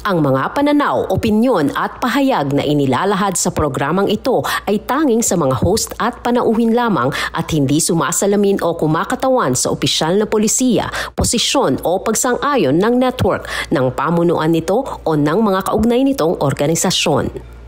Ang mga pananaw, opinyon at pahayag na inilalahad sa programang ito ay tanging sa mga host at panauhin lamang at hindi sumasalamin o kumakatawan sa opisyal na polisiya, posisyon o pagsang-ayon ng network, ng pamunuan nito o ng mga kaugnay nitong organisasyon.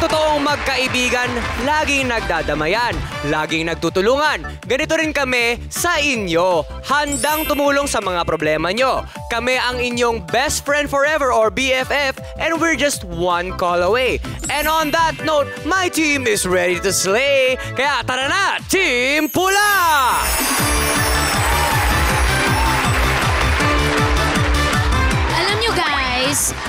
Totoong magkaibigan, laging nagdadamayan, laging nagtutulungan. Ganito rin kami sa inyo. Handang tumulong sa mga problema nyo. Kami ang inyong best friend forever or BFF and we're just one call away. And on that note, my team is ready to slay. Kaya tara na, Team Pula!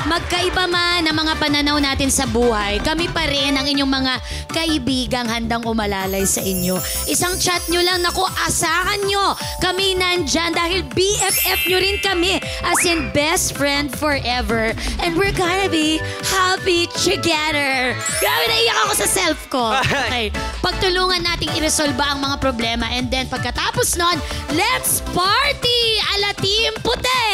Magkaiba man ang mga pananaw natin sa buhay, kami pa rin ang inyong mga kaibigang handang umalalay sa inyo. Isang chat nyo lang, naku, asahan nyo. Kami nandyan dahil BFF nyo rin kami. As in, best friend forever. And we're gonna be happy together. Grabe, naiyak ako sa self ko. Okay. Pagtulungan nating iresolba ang mga problema and then pagkatapos nun, let's party! Ala Team Puti!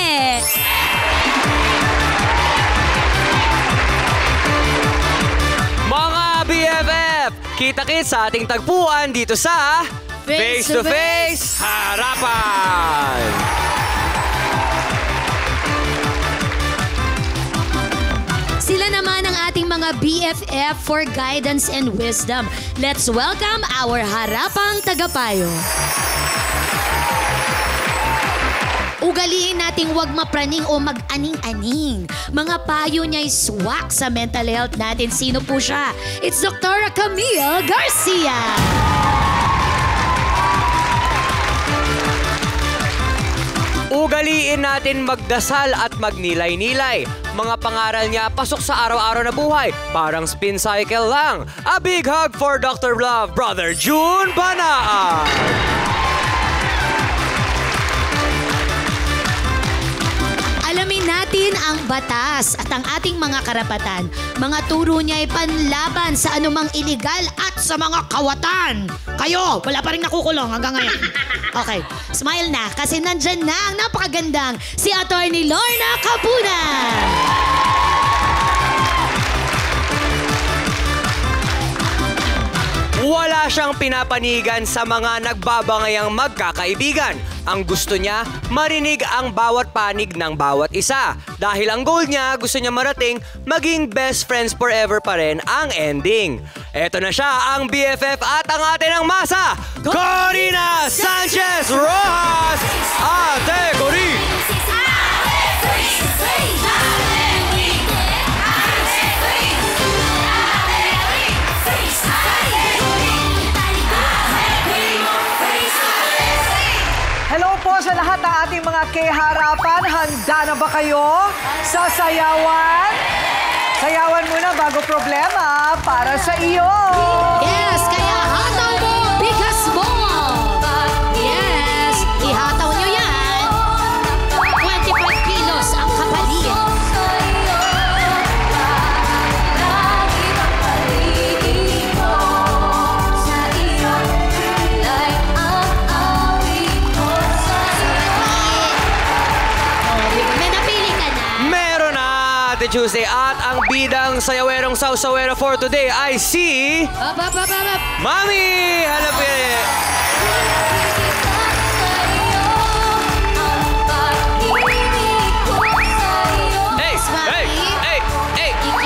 Mga BFF, kita-kits sa ating tagpuan dito sa Face to Face Harapan! Sila naman ang ating mga BFF for guidance and wisdom. Let's welcome our harapang tagapayo. Ugaliin nating wag mapraning o mag-aning-aning. Mga payo niya'y swak sa mental health natin. Sino po siya? It's Dr. Camille Garcia. Ugaliin natin magdasal at magnilay-nilay. Mga pangaral niya pasok sa araw-araw na buhay. Parang spin cycle lang. A big hug for Dr. Love, Brother June Banaan. Alamin natin ang batas at ang ating mga karapatan. Mga turo niya ay panlaban sa anumang iligal at sa mga kawatan. Kayo, wala pa rin nakukulong hanggang ngayon. Okay, smile na kasi nandyan na ang napakagandang si Attorney Lorna Capunan. Wala siyang pinapanigan sa mga nagbabangayang magkakaibigan. Ang gusto niya, marinig ang bawat panig ng bawat isa. Dahil ang goal niya, gusto niya marating, maging best friends forever pa rin ang ending. Eto na siya, ang BFF at ang atin ng masa, Corina Sanchez Rojas! Ate Cori! Hello po sa lahat ng ating mga keharapan. Handa na ba kayo sa sayawan? Sayawan muna bago problema para sa iyo. Yes, kaya hataw mo, bigas mo. Yes, ihataw nyo yan. 25 kilos ang kapalit. Tuesday at ang bidang sayawerong sawsawero for today ay si Mami Halapit.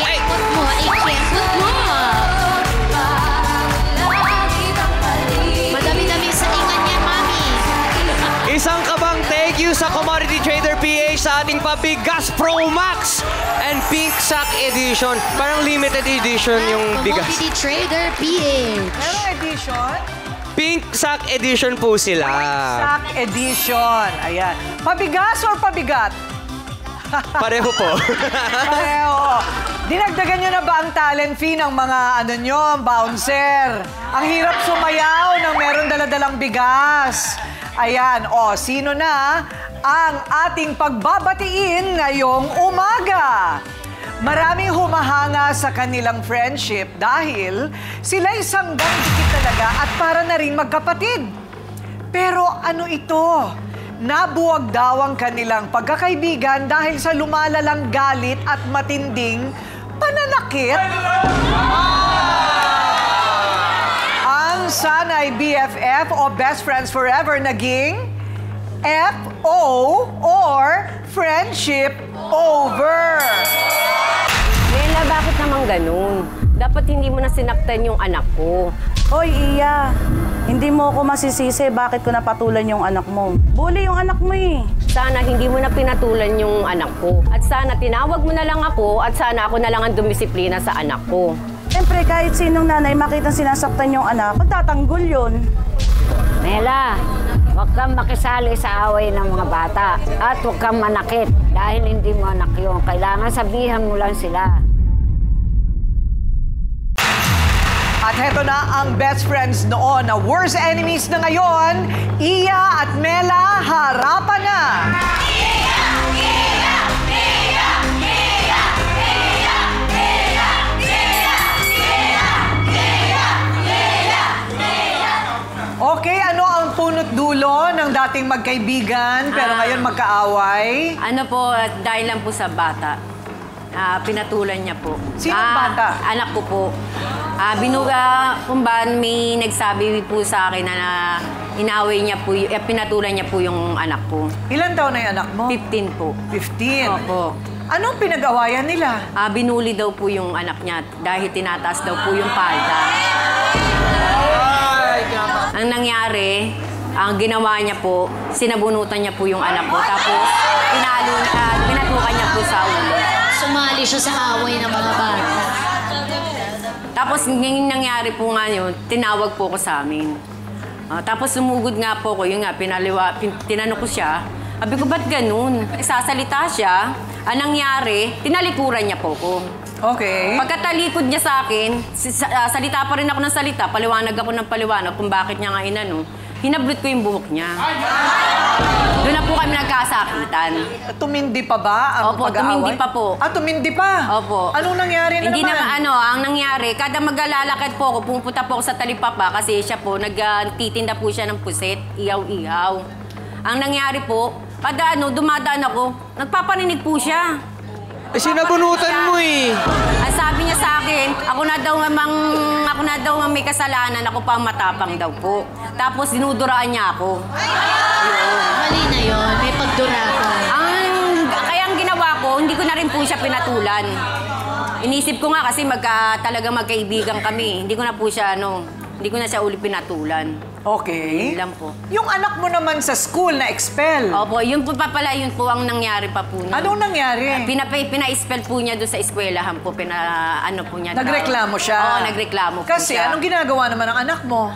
Ikot mo. Madami-dami sa ingan niya, Mami. Isang kabang thank you sa Commodity Trader PH sa ating pabigas Pro Max and Pink Sack Edition. Parang limited edition yung bigas. Commodity Trader PH. Merong edition? Pink Sack Edition po sila. Sack Edition. Ayan. Pabigas or pabigat? Pareho po. Pareho. Dinagdagan nyo na ba ang talent fee ng mga bouncer? Ang hirap sumayaw nang meron daladalang bigas. Ayan, sino na ang ating pagbabatiin ngayong umaga? Maraming humahanga sa kanilang friendship dahil sila'y sanggang dikit talaga at para na rin magkapatid. Pero ano ito? nabuwag daw ang kanilang pagkakaibigan dahil sa lumalalang galit at matinding pananakit. Ang sanay BFF o Best Friends Forever naging FO or Friendship Over. Mela, bakit naman ganun? Dapat hindi mo na sinaktan yung anak ko. Hoy, Iya. Hindi mo ako masisisi bakit ko napatulan yung anak mo. Bully yung anak mo eh. Sana hindi mo na pinatulan yung anak ko. At sana tinawag mo na lang ako at sana ako na lang ang dumisiplina sa anak ko. Siyempre, kahit sinong nanay makitang sinasaktan yung anak, magtatanggol yun. Mela, huwag kang makisali sa away ng mga bata. At huwag kang manakit dahil hindi mo anak yun. Kailangan sabihan mo lang sila. At heto na ang best friends noon na worst enemies na ngayon, Iya at Mela, harapan na! Okay, ano ang punot dulo ng dating magkaibigan pero ngayon magkaaway? Ano po, dahil lang po sa bata. Pinatulan niya po. Sinong bata? Anak ko po. May nagsabi po sa akin na inaway niya po, pinatulan niya po yung anak ko. Ilan taon na yung anak mo? 15 po. 15? Opo. Anong pinag-awayan nila? Binuli daw po yung anak niya dahil tinataas daw po yung palda. Ang nangyari, ang ginawa niya po, sinabunutan niya po yung anak ko. Tapos, pinatukan niya po sa ulo. Sumali siya sa away ng mga bata. Tapos, yung nangyari po nga yun, tinawag po ko sa amin. Tapos, sumugod nga po ko, yun nga, tinanong ko siya. Sabi ko, ba't ganun? Sasalita siya. Ang nangyari, tinalikuran niya po ko. Okay. Pagkatalikod niya sa akin, salita pa rin ako ng salita, paliwanag ako ng paliwanag kung bakit niya nga inano. Hinablot ko yung buhok niya. Doon na po kami nagkasakitan. Tumindi pa ba ang Opo, pag-aaway? tumindi pa po. Tumindi pa? Opo. Anong nangyari na Hindi naman? ang nangyari, kada maglalakad po ako, pumunta po ako sa talipapa kasi siya po, nagtitinda po siya ng puset, ihaw-ihaw. Ang nangyari po, kada dumadaan ako, nagpapaninig po siya. Sinabunutan mo eh. Ang sabi niya sa akin, ako na daw ang may kasalanan, ako pa ang matapang daw po. Tapos dinuduraan niya ako. Mali na yun, may pagduratan. Kaya ang ginawa ko, hindi ko na rin po siya pinatulan. Inisip ko nga kasi talagang magkaibigan kami. Hindi ko na po siya, hindi ko na siya uli pinatulan. Okay. Yun lang po. Yung anak mo naman sa school na expel. Opo, yun po ang nangyari pa po. Anong nangyari? Pina-expel po niya doon sa eskwelahan po, po niya. Nagreklamo siya? Oo, nagreklamo po Kasi siya. anong ginagawa naman ng anak mo?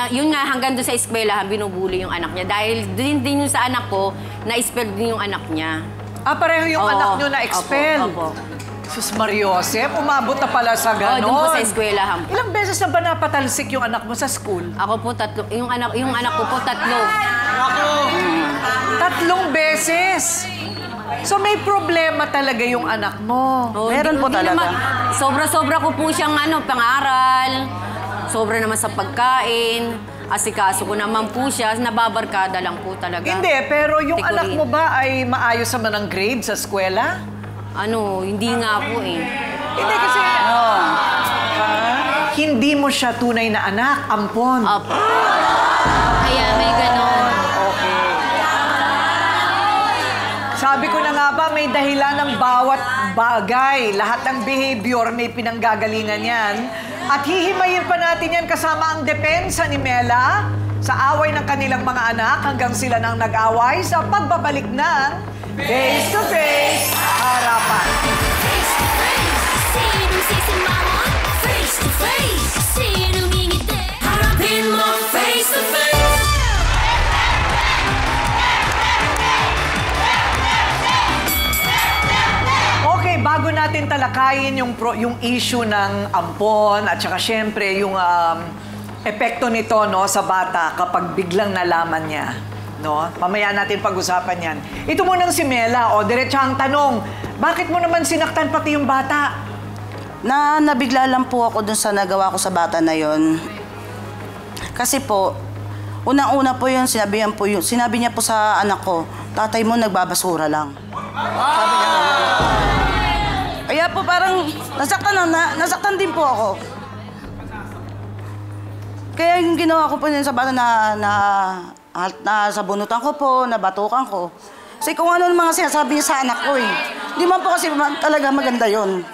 Yun nga, hanggang doon sa eskwelahan, binubuli yung anak niya. Dahil din yung sa anak ko, na-expel din yung anak niya. Pareho yung anak nyo na expel? Opo. Sus Mariosep, umabot na pala sa ganon. doon po sa eskwelahan. Ilang beses na ba napatalsik yung anak mo sa school? Ako po, 3. Yung anak ko po, 3. 3 beses! So may problema talaga yung anak mo. Meron po talaga. Sobra-sobra ko po siyang pangaral. Sobra naman sa pagkain. Asikaso ko naman po siya. Nababarkada lang po talaga. Hindi, pero yung anak mo ba ay maayos naman ang grade sa eskwela? Hindi nga po eh. Hindi kasi... Hindi mo siya tunay na anak, ampon. Opo. Kaya may ganon. Okay. Sabi ko na nga ba, may dahilan ng bawat bagay. Lahat ng behavior may pinanggagalingan yan. At hihimayin pa natin yan kasama ang depensa ni Mela sa away ng kanilang mga anak hanggang sila nang nag-away sa pagbabalik ng Face to Face Harapan. Face to face, sinong sisimama? Face to face, sinong ngingiti? Harapin mo face to face. Okay, bago natin talakayin yung issue ng ampon at saka syempre yung epekto nito sa bata kapag biglang nalaman niya. Mamaya natin pag-usapan yan. Ito munang si Mela, diretsahang tanong, bakit mo naman sinaktan pati yung bata? Nabigla lang po ako dun sa nagawa ko sa bata na yon. Kasi po, Unang-una po yun, sinabi niya po sa anak ko, tatay mo nagbabasura lang. Sabi niya. Kaya po parang nasaktan din po ako. Kaya yung ginawa ko po yun sa bata na sabunutan ko po, nabatukan ko. Kasi kung ano mga sinasabi niya sa anak ko eh. Hindi man po kasi talaga maganda yun.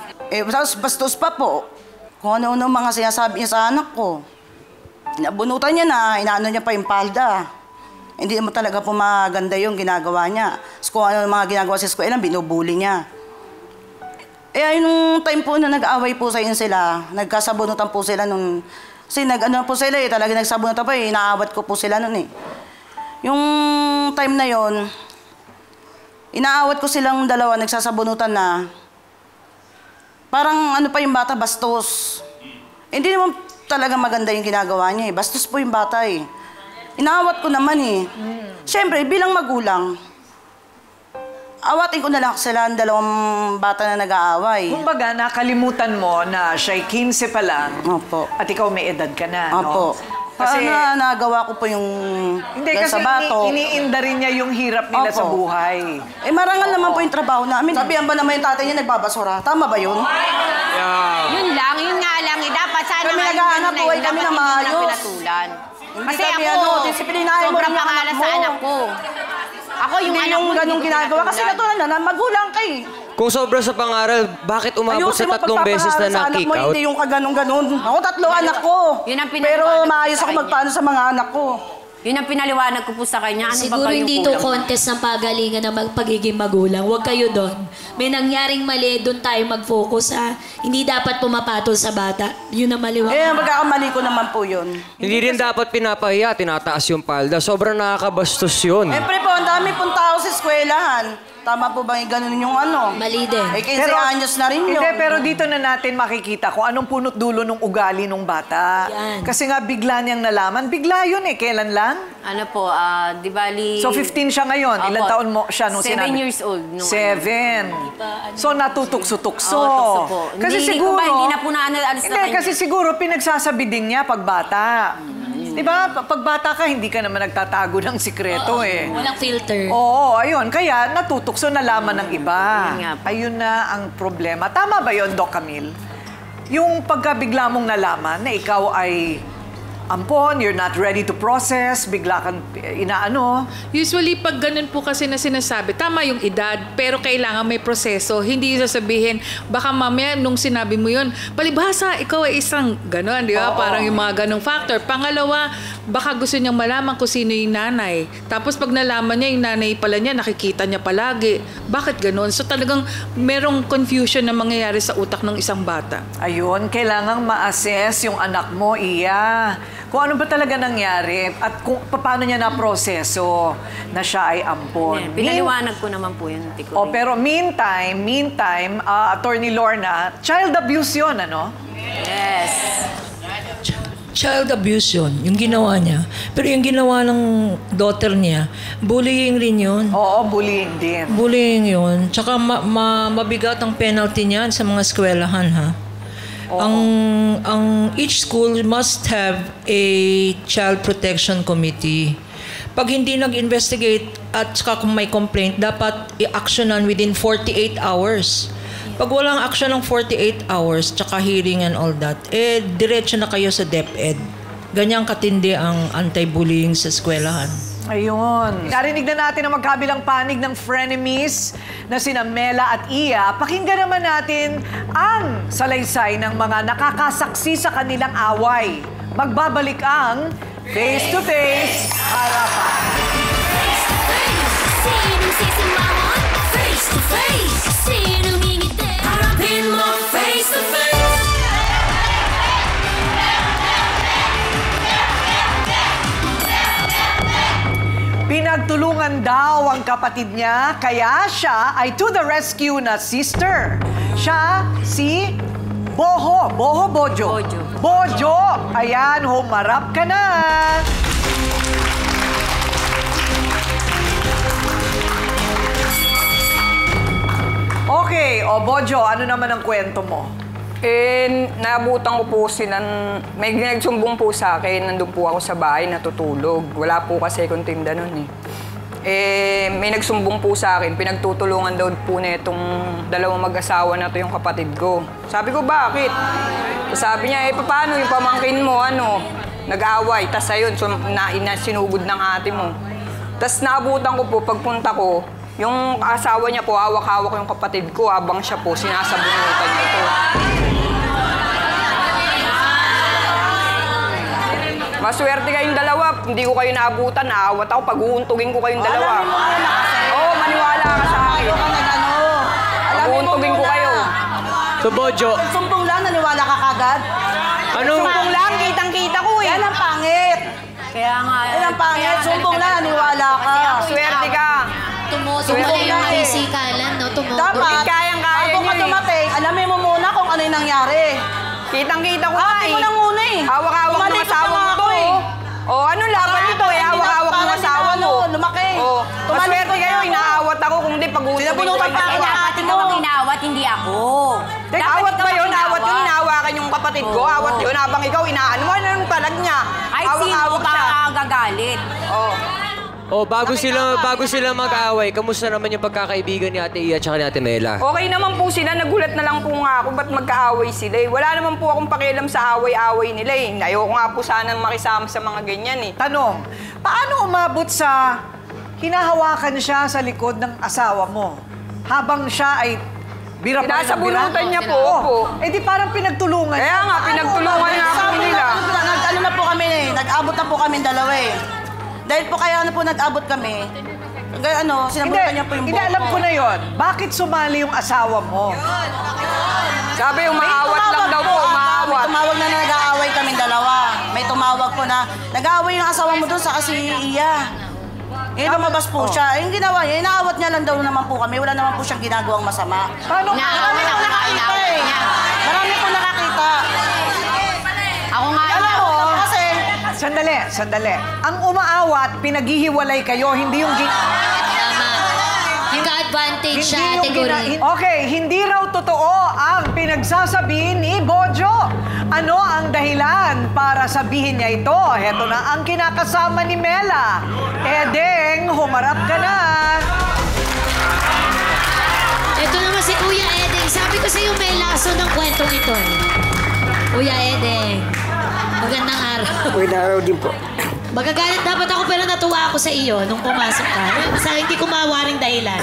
Bastos pa po. Kung ano-ano mga sinasabi niya sa anak ko. Nabunutan niya na, inaano niya pa yung palda. Hindi mo talaga po maganda yung ginagawa niya. So, kung ano mga ginagawa sa eskwela, binubuli niya. Yung time po na nag-away po sa inyo sila, nagkasabunutan po sila nung... Kasi nag-ano po sila talaga nagsabunutan po inaawat ko po sila nun Yung time na yon, inaawat ko silang dalawa, nagsasabunutan na. Parang ano pa yung bata, bastos. Hindi naman talaga maganda yung ginagawa niya Bastos po yung bata Inaawat ko naman Siyempre, bilang magulang, awatin ko na lang sila ang dalawang bata na nag-aaway. Kumbaga, nakalimutan mo na siya'y 15 pa lang. Opo. At ikaw may edad ka na, Opo. no? Kasi nagawa ko po yung hindi, kasi sa bato. iniinda rin niya yung hirap nila sa buhay. Marangal naman po yung trabaho namin. Sabihan ba naman yung tatay niya nagbabasura? Tama ba yun? Yun nga lang. Dapat sana kami nag-aanap po, kami na maayos. Pinatulan. Kasi kami ako, disiplinahin mo sobrang rin yung pangalan anak sa mo. anak ko. Ako yung Hindi anak yung ko, ganong hindi ko ginagawa. Kasi pinatulan. katulad na, magulang kay. Kung sobra sa pangaral, bakit umabot sa 3 beses na na-kick out? Hindi yung kaganon-ganon. Ako 3 anak ko. Yun ang pinaliwanag Pero ko maayos sa ako kanya. magpaano sa mga anak ko. Yun ang pinaliwanag ko po sa kanya. Ano Siguro ba kayong hindi to kulang? contest ng pagalingan ng pagiging magulang. Huwag kayo doon. May nangyaring mali, doon tayo mag-focus Hindi dapat pumapatol sa bata. Yun ang maliwanag. Magkakamali ko naman po yun. Hindi rin dapat pinapahiya, tinataas yung palda. Sobrang nakakabastos yun. Siyempre po, ang dami pong tao sa eskwelahan. Tama po ba yung ganun yung ano? Mali din. 15 anyos na rin yun. Hindi, pero dito na natin makikita kung anong punot dulo ng ugali ng bata. Yan. Kasi nga bigla niyang nalaman. Bigla yun Kailan lang? Ano po, di bali... So 15 siya ngayon. Ilang Opo. taon mo siya nung 7 sinabi? years old. 7. So natutukso-tukso. Oo, tukso po. Kasi Hindi siguro... ko ba, hindi na po naalis Hindi, kasi siguro pinagsasabi din niya pag bata. Di ba? Pag bata ka, hindi ka naman nagtatago ng sikreto Walang filter. Oo, ayun. Kaya natutukso nalaman ng iba. Yun nga po. Ayun na ang problema. Tama ba yun, Doc Camille? Yung pagkabigla mong nalaman na ikaw ay ampon, you're not ready to process, bigla kang inaano. Usually, pag ganun po kasi na sinasabi, tama yung edad, pero kailangan may proseso. Hindi sasabihin, baka mamaya nung sinabi mo yun, palibhasa, ikaw ay isang ganun, di ba? Parang yung mga ganung factor. Pangalawa, baka gusto niyang malaman kung sino yung nanay. Tapos pag nalaman niya, yung nanay pala niya, nakikita niya palagi. Bakit ganun? So talagang merong confusion na mangyayari sa utak ng isang bata. Ayun, kailangang ma-assess yung anak mo, Iya. Kung ano ba talaga nangyari at kung paano niya na-proseso na siya ay ampon. Pinaliwanag ko naman po yun. Pero meantime, Attorney Lorna, child abuse yun, ano? Yes. Child abuse yun, yung ginawa niya. Pero yung ginawa ng daughter niya, bullying rin yun. Oo, bullying din. Bullying yun. Tsaka mabigat ang penalty niyan sa mga eskwelahan, ha? Ang each school must have a child protection committee. Pag hindi nag-investigate at saka kung may complaint, dapat i-actionan within 48 hours. Pag walang action ng 48 hours, tsaka hearing and all that, diretso na kayo sa DepEd. Ganyang katindi ang anti-bullying sa eskwelahan. Ayun. Narinig na natin ang magkabilang panig ng frenemies na sina Mela at Iya. Pakinggan naman natin ang salaysay ng mga nakakasaksi sa kanilang away. Magbabalik ang Face to Face Harapan. Face to face, sinong sisimangon? Face to face, sinong ngingiti? Harapin mo face to face. Pinagtulungan daw ang kapatid niya, kaya siya ay to the rescue na sister. Siya si Bojo. Bojo! Ayan, humarap ka na! Okay, Bojo, ano naman ang kwento mo? Naabutan ko po may nagsumbong po sa akin, nandun po ako sa bahay, natutulog. Wala po kasi akong tinda nun may nagsumbong po sa akin, pinagtutulungan daw po na itong dalawang mag-asawa na to yung kapatid ko. Sabi ko, bakit? Sabi niya, paano yung pamangkin mo, nag-away, tas ayun, sinugod ng ate mo. Tas naabutan ko po, pagpunta ko, yung asawa niya po, hawak-hawak yung kapatid ko, habang siya po, sinasabunutan niya ito. Maswerte kayong dalawa, hindi ko kayo naabutan, naawat ako, pag-uuntugin ko kayong dalawa. Oo, maniwala ka sa akin. Pag-uuntugin ko kayo. So, Bojo. Sumbong lang, naniwala ka kagad. Sumbong lang, kitang-kita ko Yan ang pangit. Kaya nga. Yan ang pangit, sumbong lang, naniwala ka. Swerte ka. Tumutuloy yung isikalan, no? Dapat, kayang-kaya bago ka niyo dumating, alamin mo muna kung ano yung nangyari. Kitang-kita ko nga mo na muna Hawak-hawak ng asawa mo to ano laban nito hawak-hawak ng asawa mo. Lumaki. Maswerte kayo, inaawat ako kung di pag-uuntugin ko kayo. Dapat ikaw ang inaawat, hindi ako. Awat ba yun? Awat yun, inahawakan yung kapatid ko. Awat yun, habang ikaw inaano mo, ano yung talag niya? Ay, sino ba gagalit? Bago sila mag-away, kamusta naman yung pagkakaibigan ni Ate Iya at ni Ate Mela? Okay naman po sila, nagulat na lang po nga ako, ba't magkaaway sila Wala naman po akong pakialam sa away-away nila Ayoko nga po sana makisama sa mga ganyan Tanong, paano umabot sa hinahawakan siya sa likod ng asawa mo? Habang siya ay bira pa rin ng bira? Sinasabunutan niya po. Di parang pinagtulungan. Kaya nga, pinagtulungan nga po nila. Nag-ano na po kami nag-abot na po kami dalawa Dahil po kaya po nag-abot kami, sinabutan niya po yung buhok ko. Hindi, alam ko na yon. Bakit sumali yung asawa mo? Sabi, umaawat lang daw po, umaawat. May tumawag na nag-aaway kami dalawa. May tumawag po na, nag-aaway yung asawa mo doon sa kasi Iya. Lumabas po siya. Yung ginawa niya, inaawat niya lang daw naman po kami. Wala naman po siyang ginagawang masama. Paano? Marami pong nakakita Marami pong nakakita. Ako nga kasi... Sandali. Ang umaawat, pinaghihiwalay kayo, hindi yung... Tama. Nagka-advantage siya, Ate Guri. Okay, hindi raw totoo ang pinagsasabi ni Bojo. Ano ang dahilan para sabihin niya ito? Heto na ang kinakasama ni Mela. Edeng, humarap ka na. Ito naman si Kuya Edeng. Sabi ko sa'yo, may laso ng kwentong ito. Kuya Edeng, magandang araw. Magandang araw din po. Magagalit dapat ako pero natuwa ako sa iyo nung pumasok ka. Sa hindi ko mawaring dahilan.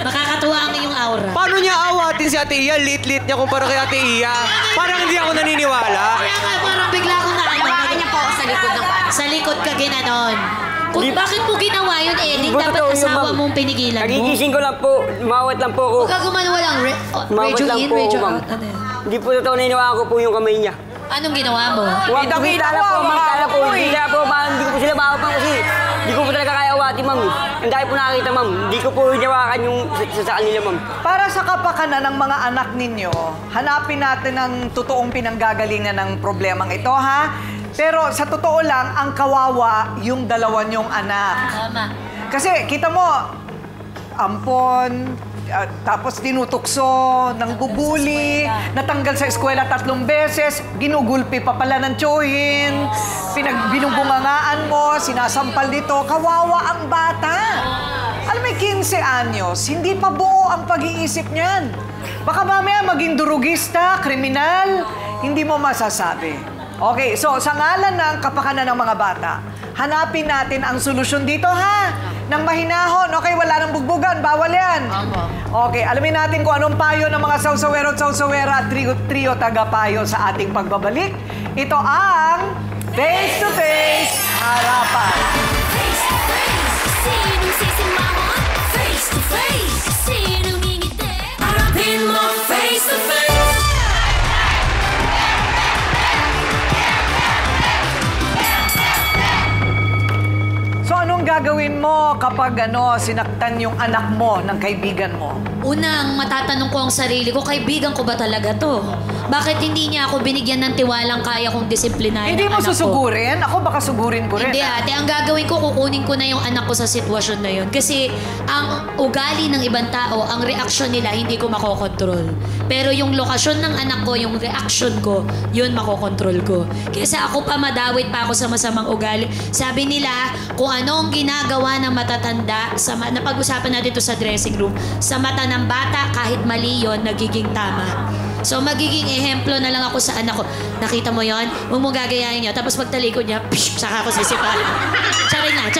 Makakatuwa ang iyong aura. Paano niya awatin si Ate Iya? Lit-lit niya kumpara kay Ate Iya. Parang hindi ako naniniwala. Kaya nga parang bigla akong Hawakan niya po ako sa likod ng kanan. Sa likod ka ginanon. Bakit mo ginawa yun, Eding? Dapat asawa mong pinigilan mo. Nagigising ko lang po. Umawat lang po ako. Huwag ka gumano walang radio in, radio out. Hindi po totoo, niniwala ko po yung kamay niya. Anong ginawa mo? Kita po, Hindi ko po sila maawapan kasi hindi ko po talaga kaya awatin, ma'am. Ang dahil po nakakita, ma'am. Hindi ko po hinawakan yung sa kanila, ma'am. Para sa kapakanan ng mga anak ninyo, hanapin natin ang totoong pinanggagalingan ng problemang ito, ha? Pero sa totoo lang, ang kawawa yung dalawa niyong anak. Tama. Kasi kita mo, ampon, tapos tinutukso, nangbubuli, natanggal sa eskwela 3 beses, ginugulpi pa pala ng tsuhin, binumbungangaan mo, sinasampal dito, kawawa ang bata. Alam mo, 15 anyos, hindi pa buo ang pag-iisip niyan. Baka mamaya maging durugista, kriminal, hindi mo masasabi. Okay, so sa ngalan ng kapakanan ng mga bata, hanapin natin ang solusyon dito, ha? Nang mahinahon, okay, wala nang bugbugan, bawal yan. Okay, alamin natin kung anong payo ng mga sausawero at sausawera at trio tagapayo sa ating pagbabalik. Ito ang Face to Face Harapan. Face to face, sinong sisimangon? Face to face, sinong ngingiti? Harapin mo face to face. So anong gagawin mo kapag sinaktan yung anak mo ng kaibigan mo? Unang matatanong ko ang sarili ko, kaibigan ko ba talaga to? Bakit hindi niya ako binigyan ng tiwalang kaya kong disiplinahin Hindi ang mo anak ko? susugurin? Ako baka sugurin ko rin. Hindi ate, ang gagawin ko, kukunin ko na yung anak ko sa sitwasyon na yun. Kasi ang ugali ng ibang tao, ang reaksyon nila, hindi ko makokontrol. Pero yung lokasyon ng anak ko, yung reaksyon ko, yun makokontrol ko. Kasi ako pa madawit pa ako sa masamang ugali. Sabi nila, kung ano ang ginagawa ng matatanda, napag-usapan natin ito sa dressing room, sa mata ng bata, kahit mali yun, nagiging tama. So magiging ehemplo na lang ako sa anak ko. Nakita mo yon? Huwag mo gagayahin niya. Tapos pagtalikod niya, saka ako sisipalan. Charing lang.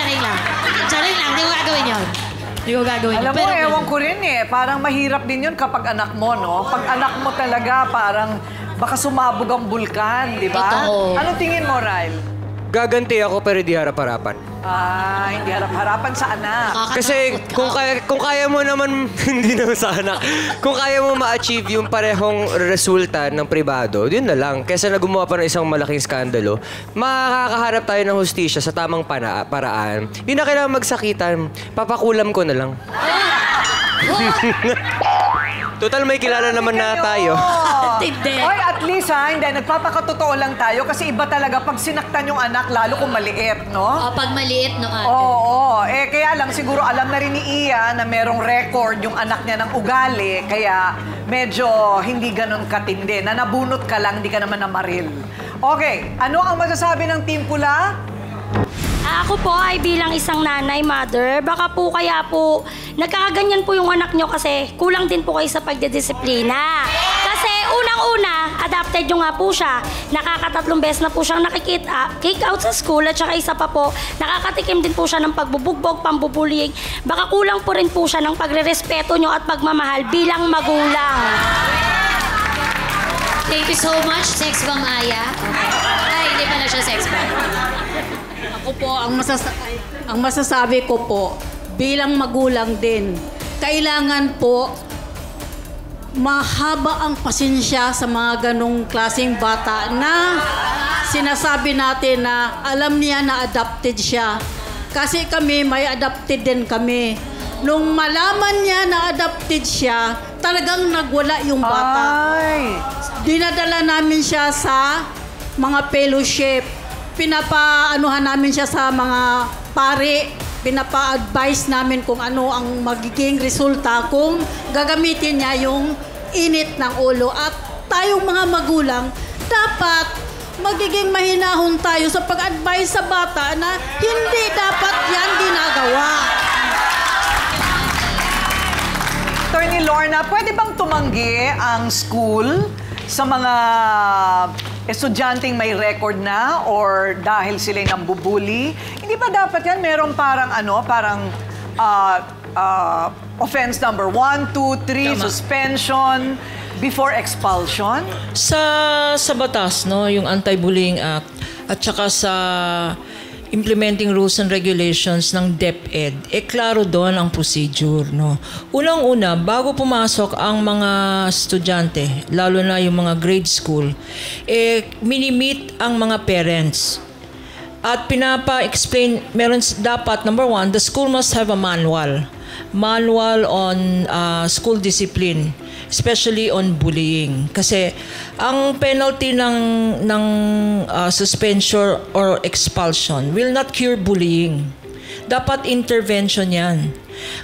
Hindi ko gagawin yun. Alam mo, ewan ko rin eh. Parang mahirap din yun kapag anak mo, no? Pag anak mo talaga, parang baka sumabog ang bulkan, di ba? Totoo. Ano tingin mo, Ryle? Gaganti ako pero di harap-harapan. Hindi harap-harapan sa anak. Kasi kung kaya mo naman, hindi naman sa anak, kung kaya mo ma-achieve yung parehong resulta ng pribado, yun na lang. Kesa na gumawa pa ng isang malaking skandalo, makakaharap tayo ng hustisya sa tamang paraan. Hindi na kailangan magsakitan. Papakulam ko na lang. Total, may kilala naman na tayo. Oy, at least hindi, nagpapakatotoo lang tayo kasi iba talaga pag sinaktan yung anak, lalo kung maliit, no? Pag maliit, no, ate? Oo. Kaya lang siguro alam na rin ni Iya na merong record yung anak niya ng ugali, kaya medyo hindi ganun katindi. Na nabunot ka lang, hindi ka naman namaril. Okay, ano ang masasabi ng Team Pula? Ako po ay bilang isang nanay, mother, baka po kaya po nagkakaganyan po yung anak nyo kasi kulang din po kayo sa pagdidisiplina. Kasi unang-una, adopted nyo nga po siya. Nakakatatlong beses na po siyang kick out sa school at saka isa pa po, nakakatikim din po siya ng pagbubugbog, pambubulig. Baka kulang po rin po siya ng pagrerespeto nyo at pagmamahal bilang magulang. Thank you so much, Sex Bomb Aya. Ay, hindi pala siya Sex Bomb. Ako po, ang masasabi ko po, bilang magulang din, kailangan po mahaba ang pasensya sa mga ganong klaseng bata na sinasabi natin na alam niya na adopted siya. Kasi kami, may adopted din kami. Nung malaman niya na adopted siya, talagang nagwala yung bata. Dinadala namin siya sa mga fellowship. Pinapaanuhan namin siya sa mga pare, pinapa-advise namin kung ano ang magiging resulta kung gagamitin niya yung init ng ulo. At tayong mga magulang, dapat magiging mahinahon tayo sa pag-advise sa bata na hindi dapat yan ginagawa. Attorney Lorna, pwede bang tumanggi ang school sa mga estudyanteng may record na or dahil sila'y nambubuli? Hindi ba dapat yan merong parang offense number 1, 2, 3, suspension before expulsion? Sa batas, no, yung Anti-Bullying Act at saka sa implementing rules and regulations ng DepEd, klaro doon ang procedure, no. Unang-una, bago pumasok ang mga estudyante, lalo na yung mga grade school, mini-meet ang mga parents. At pinapa-explain, meron dapat, number 1, the school must have a manual on school discipline, especially on bullying. Kasi ang penalty ng suspension or expulsion will not cure bullying. Dapat intervention yan.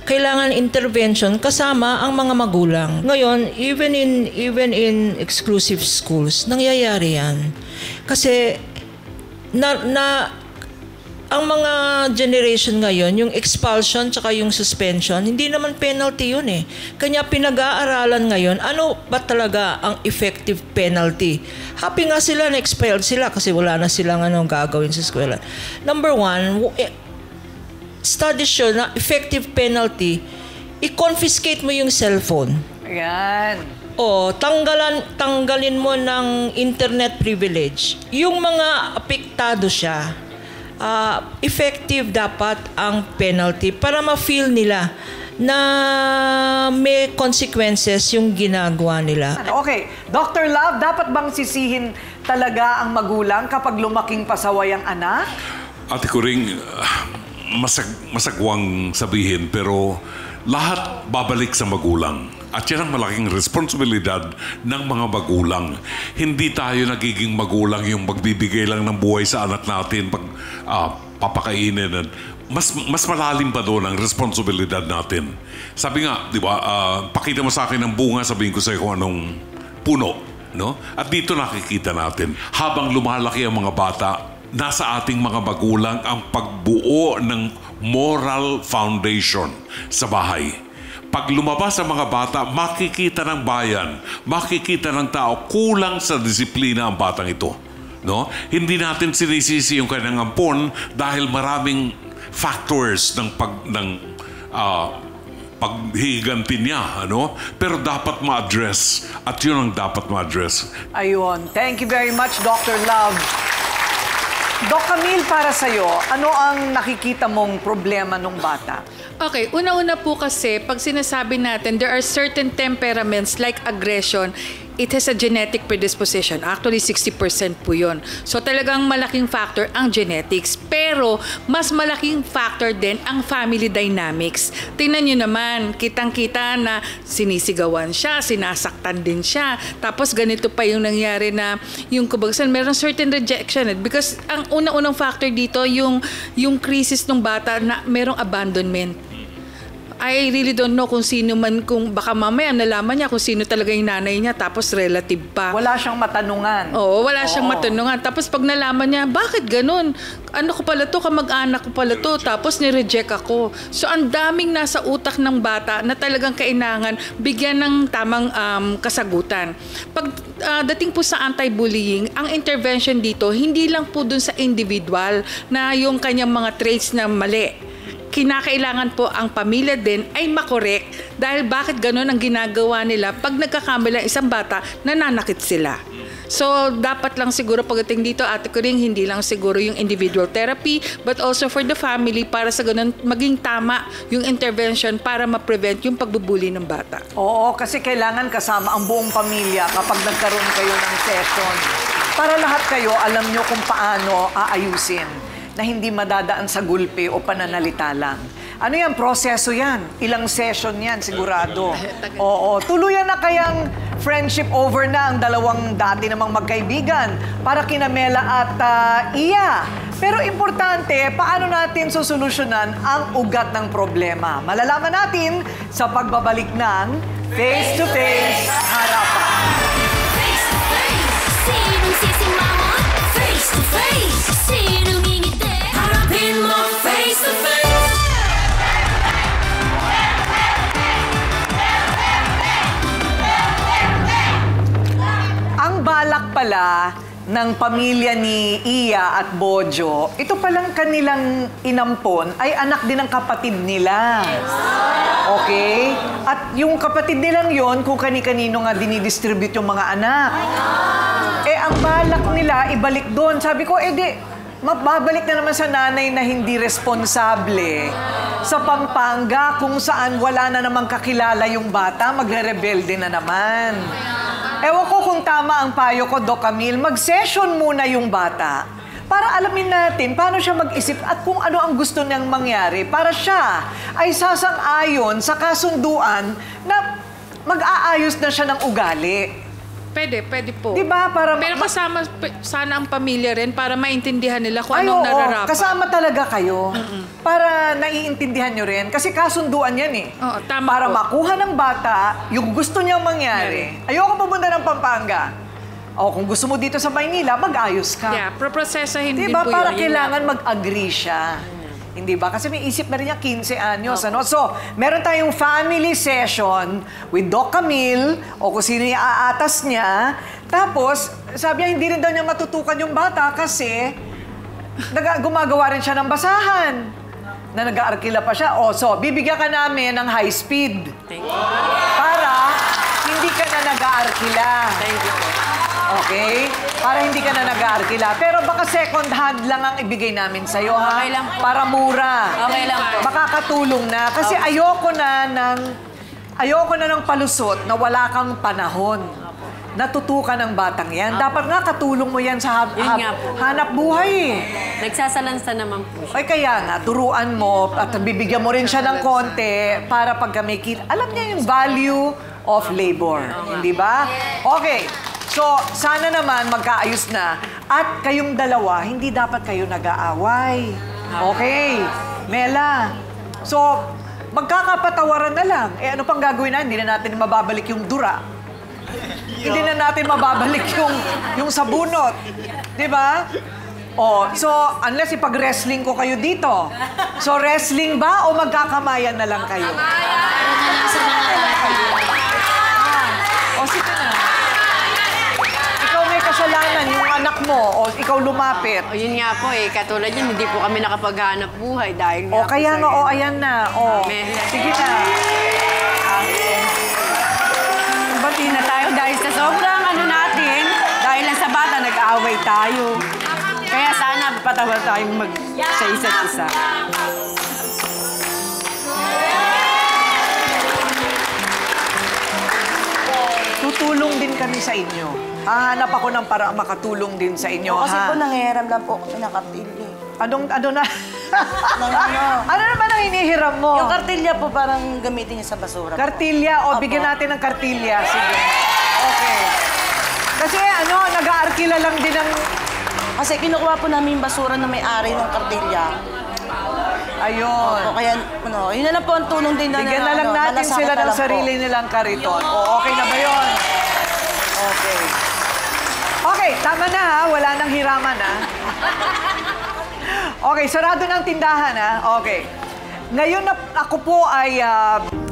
Kailangan intervention kasama ang mga magulang. Ngayon, even in exclusive schools, nangyayari yan. Kasi ang mga generation ngayon, yung expulsion tsaka yung suspension, hindi naman penalty yun eh. Kanya pinag-aaralan ngayon, ano ba talaga ang effective penalty? Happy nga sila na expelled sila kasi wala na silang gagawin sa eskwela. Number 1, studies show na effective penalty, i-confiscate mo yung cellphone. Ayan. O, tanggalin mo ng internet privilege. Yung mga apektado siya, effective dapat ang penalty para ma-feel nila na may consequences yung ginagawa nila. Okay. Dr. Love, dapat bang sisihin talaga ang magulang kapag lumaking pasaway ang anak? Ate Kuring, masagwang sabihin pero lahat babalik sa magulang. At yan ang malaking responsibilidad ng mga magulang. Hindi tayo nagiging magulang yung magbibigay lang ng buhay sa anak natin pag papakainin. Mas malalim pa doon ang responsibilidad natin. Sabi nga, di ba, pakita mo sa akin ng bunga, sabihin ko sa'yo kung anong puno. No? At dito nakikita natin, habang lumalaki ang mga bata, nasa ating mga magulang ang pagbuo ng moral foundation sa bahay. Pag lumabas ang mga bata, makikita ng bayan, makikita ng tao, kulang sa disiplina ang batang ito. No? Hindi natin sinisisi yung kanyang ampon dahil maraming factors ng paghiganti niya, ano? Pero dapat ma-address at yun ang dapat ma-address. Ayun. Thank you very much, Dr. Love. Doc Camille, para sa'yo, ano ang nakikita mong problema ng bata? Okay, una-una po kasi, pag sinasabi natin, there are certain temperaments like aggression, it has a genetic predisposition. Actually, 60% po yun. So talagang malaking factor ang genetics. Pero mas malaking factor din ang family dynamics. Tingnan nyo naman, kitang-kita na sinisigawan siya, sinasaktan din siya. Tapos ganito pa yung nangyari na yung kubagsan, meron certain rejection. Because ang una-unang factor dito, yung crisis ng bata na merong abandonment. I really don't know kung sino man, kung baka mamaya nalaman niya kung sino talaga yung nanay niya, tapos relative pa. Wala siyang matanungan. Oo, wala siyang matanungan. Tapos pag nalaman niya, bakit ganun? Ano ko pala to, kamag-anak ko pala to, tapos nireject ako. So ang daming nasa utak ng bata na talagang kailangan bigyan ng tamang kasagutan. Pag dating po sa anti-bullying, ang intervention dito, hindi lang po dun sa individual na yung kanyang mga traits na mali. Kinakailangan po ang pamilya din ay makorek dahil bakit ganun ang ginagawa nila pag nagkakamali isang bata, nananakit sila. So, dapat lang siguro pagdating dito, Ate Coring, hindi lang siguro yung individual therapy, but also for the family para sa ganun maging tama yung intervention para ma-prevent yung pagbubuli ng bata. Oo, kasi kailangan kasama ang buong pamilya kapag nagkaroon kayo ng session. Para lahat kayo alam nyo kung paano aayusin na hindi madadaan sa gulpi o pananalita lang. Ano yan? Proseso yan. Ilang session yan, sigurado. Oo. Tuluyan na kayang friendship over na ang dalawang dati namang magkaibigan para kina Mela at Iya. Pero importante, paano natin susolusyonan ang ugat ng problema? Malalaman natin sa pagbabalik ng Face to Face Harapan. Face to face, sinong sisimangon? Face to face, sinong ngingiti? Harapin mo face to face. Ang balak pala ng pamilya ni Iya at Bojo, ito palang kanilang inampon ay anak din ng kapatid nila. Okay? At yung kapatid nilang yon kung kani-kanino nga dinidistribute yung mga anak. Ang balak nila, ibalik doon. Sabi ko, mababalik na naman sa nanay na hindi responsable. Sa Pampanga, kung saan wala na namang kakilala yung bata, magre-rebelde na naman. Ewan ko kung tama ang payo ko, Doc Camille, mag-session muna yung bata para alamin natin paano siya mag-isip at kung ano ang gusto niyang mangyari para siya ay sasang-ayon sa kasunduan na mag-aayos na siya ng ugali. Pwede po. Diba? Pero kasama sana ang pamilya rin para maintindihan nila kung anong nararapat. Kasama talaga kayo. Para naiintindihan nyo rin. Kasi kasunduan yan eh. Oo, tama para po. makuha ng bata yung gusto niyang mangyari. Ayoko pumunta ng Pampanga. O kung gusto mo dito sa Maynila, mag-ayos ka. Yeah, prosesahin din diba? po Para yun. kailangan mag-agree siya. Hindi ba? Kasi may isip na rin niya 15 anyos. Ano? So, meron tayong family session with Doc Camille o kung sino yung aatas niya. Tapos, sabi niya, hindi rin daw niya matutukan yung bata kasi gumagawa rin siya ng basahan. Na nag-aarkila pa siya. So, bibigyan ka namin ng high speed. Thank you. Para hindi ka na nag-aarkila. Thank you po. Okay? Para hindi ka na nag-aarkila. Pero baka second hand lang ang ibigay namin sa'yo, ha? Okay lang po. Para mura. Okay lang po. Makakatulong na. Kasi ayoko na ng palusot na wala kang panahon. Natutukan ng batang yan. Dapat nga katulong mo yan sa hanap buhay. Nagsasalansa naman po siya. Ay kaya nga, turuan mo at bibigyan mo rin siya ng konti para pagka may kita. Alam niya yung value of labor. Hindi ba? Okay. So, sana naman magkaayos na. At kayong dalawa, hindi dapat kayo nag-aaway. Okay. Mela. So, magkakapatawaran na lang. Eh, ano pang gagawin na? Hindi na natin mababalik yung dura. Hindi na natin mababalik yung sabunot. Di ba? Oh, so, unless ipag-wrestling ko kayo dito. So, wrestling ba o magkakamayan na lang kayo? O, sige na. Ikaw may kasalanan, yung anak mo, o ikaw lumapit. O yun nga po katulad yun, hindi po kami nakapaghanap buhay dahil O, kaya nga, o, ayan na. O, sige na. Bati na tayo dahil sa sobrang natin, dahil lang sa bata, nag-aaway tayo. Kaya sana patawad tayong sa isa't isa. Tutulong din kami sa inyo. Hahanap ako ng para makatulong din sa inyo, Kasi ha? po nangihiram lang po kami ng kartilya. Ano na? Ano naman ang hinihiram mo? Yung kartilya po parang gamitin niya sa basura. Kartilya? O, bigyan natin ng kartilya. Sige. Okay. Kasi nag-aarkila lang din ng... Kasi kinukuha po namin yung basura na may-ari ng kartilya. Ayun. Opo, kaya, yun na lang po ang tulong din na... Bigyan na lang natin sila ng sarili nilang kariton. O, okay na ba yun? Okay. Okay, tama na ha. Wala nang hiraman ha. Okay, sarado ng tindahan ha. Okay. Ngayon na ako po ay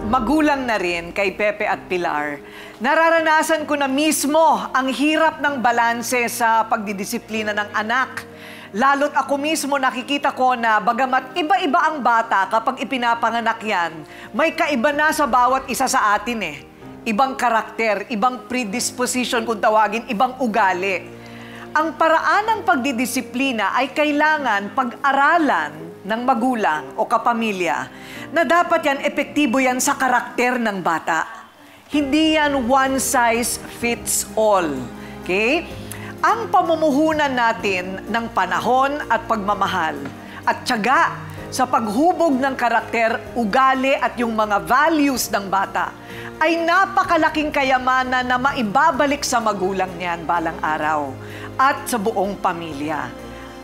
magulang na rin kay Pepe at Pilar. Nararanasan ko na mismo ang hirap ng balanse sa pagdidisiplina ng anak. Lalo't ako mismo nakikita ko na bagamat iba-iba ang bata kapag ipinapanganak yan, may kaiba na sa bawat isa sa atin eh. Ibang karakter, ibang predisposition kung tawagin, ibang ugali. Ang paraan ng pagdidisiplina ay kailangan pag-aralan ng magulang o kapamilya na dapat yan, epektibo yan sa karakter ng bata. Hindi yan one size fits all. Okay? Ang pamumuhunan natin ng panahon at pagmamahal at tiyaga sa paghubog ng karakter, ugali at yung mga values ng bata ay napakalaking kayamanan na maibabalik sa magulang niyan balang araw at sa buong pamilya.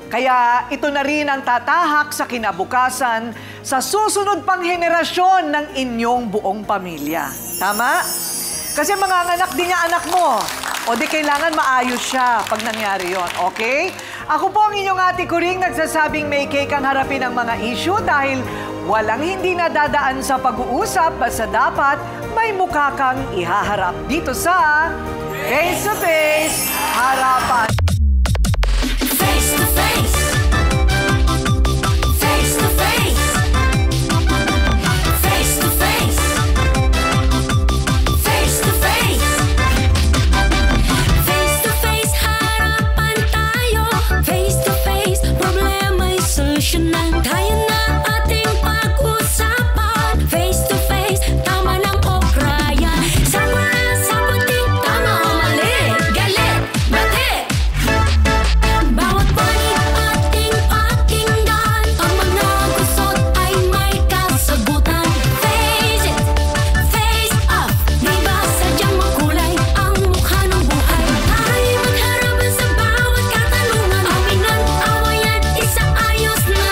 Kaya ito na rin ang tatahak sa kinabukasan sa susunod pang henerasyon ng inyong buong pamilya. Tama? Kasi manganganak din niya anak mo. O di kailangan maayos siya pag nangyari yon, okay? Ako po ang inyong Ate Kuring nagsasabing may cake ang harapin ang mga issue dahil walang hindi nadadaan sa pag-uusap basta dapat may mukha kang ihaharap dito sa Face to Face Harapan. Face to face. Face to face. Face to face. Face to face. Face to face, harapan tayo. Face to face, problema'y solusyonan. Tayo na ating pag-usapan. Face to face, tama lang o kraya. Sama sa puting tama o mali. Galit, bati. Bawat panig ating pakinggan. Ang mga gusot ay may kasagutan. Face it, face up. Di ba sadyang makulay ang mukha ng buhay? Tayo'y magharapan sa bawat katanungan. Aminan, awayan, isaayos na.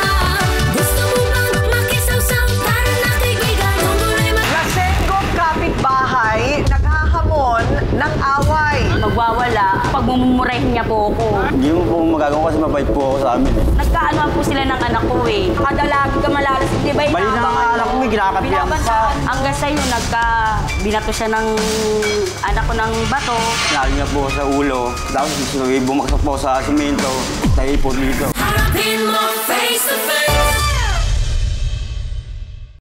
Gusto mo bang makisawsaw? Tara na kaibigan. Tumuloy Lasenggong kapitbahay, naghahamon ng away. Magwawala pag mumumurahin niya po ako. Hindi mo po magagawa kasi mabait po ako sa amin eh. Nagkaanoan po sila ng anak ko eh. Kada lagi ka malalas, di ba? Mali na nga anak ko, may ginakapihan pa. Hanggang sa'yo, binato siya ng anak ko ng bato. Sinali niya po sa ulo. Tapos bumagsak po sa simento. Tayo po dito. harapin mo face to face.